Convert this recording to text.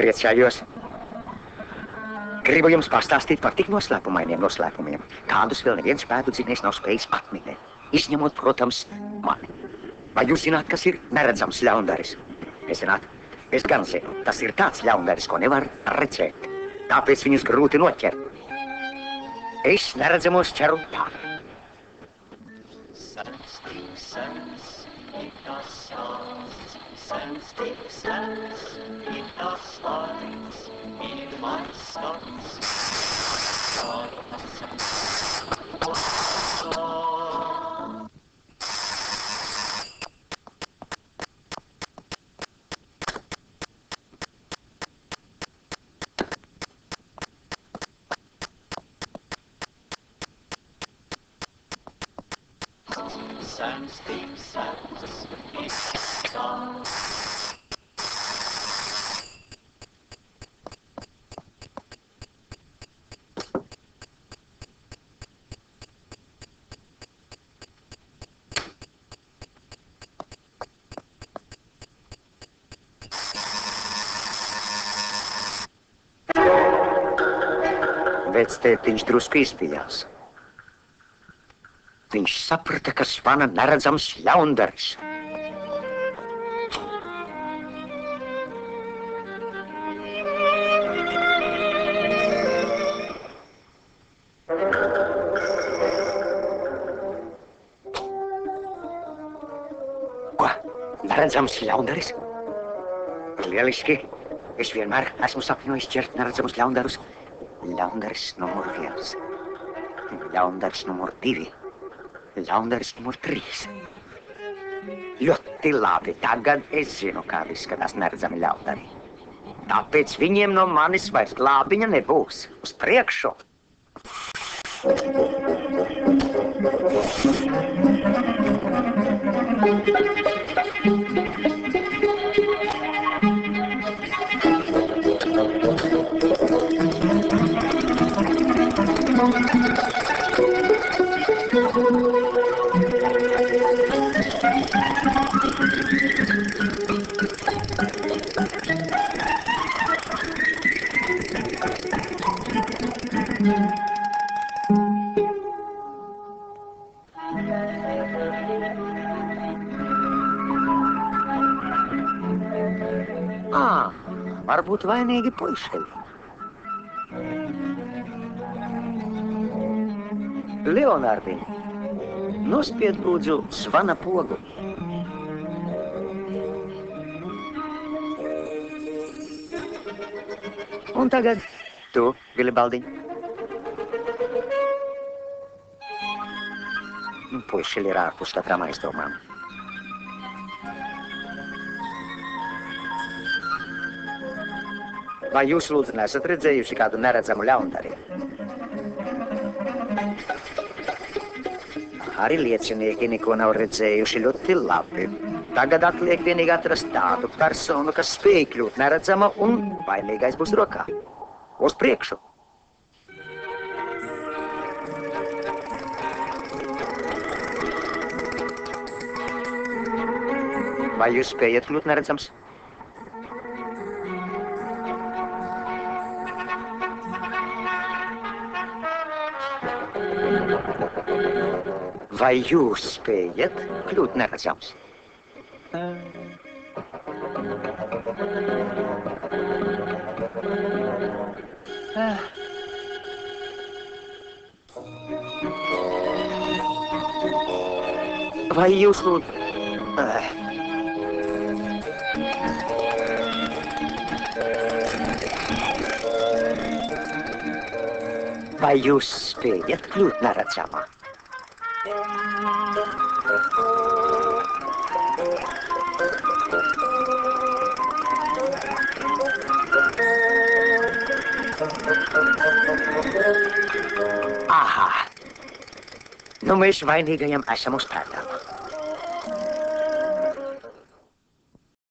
Priecājos. Gribu jums pastāstīt par tik noslēpumainiem noslēpumiem, kādus vēl neviens pēdu dzinējs nav spējis atminēt. Izņemot, protams, mani. Vai jūs zināt, kas ir neredzams ļaundaris? Zināt, es gan zinu, tas ir tāds ļaundaris, ko nevar redzēt. Tāpēc viņus grūti noķert. Es neredzamos ķeru tā. Vectētiņš drusku izpījās. Viņš saprata, ka zvana neredzams ļaundaris. Ko? Neredzams ļaundaris? Lieliski. Es vienmēr esmu sapņojis ķert neredzamus ļaundarus. Ļaundaris numur 1. Ļaundaris numur 2. Ļaundaris numur 3. Ļoti labi, tagad es zinu, kā izskatās neredzami ļaundari. Tāpēc viņiem no manis vairs glābiņa nebūs. Uz priekšu! Varbūt vainīgi puišeļi. Leonārdi, nospied lūdzu zvana pogu. Un tagad tu, Vilibaldiņ. Puišeļi ir ārpus katrām aizdomām. Vai jūs, lūdzu, nesat redzējuši kādu neredzamu ļaundari? Arī liecinieki neko nav redzējuši ļoti labi. Tagad atliek vienīgi atrast tādu personu, kas spēj kļūt neredzama un vainīgais būs rokā. Uz priekšu! Vai jūs spējat kļūt neredzams? Vai jūs spējat kļūt neredzams? Vai jūs lūdzu? Vai jūs spējat kļūt neredzamā? Aha! Nu mēs vainīgajam esam uz prātām.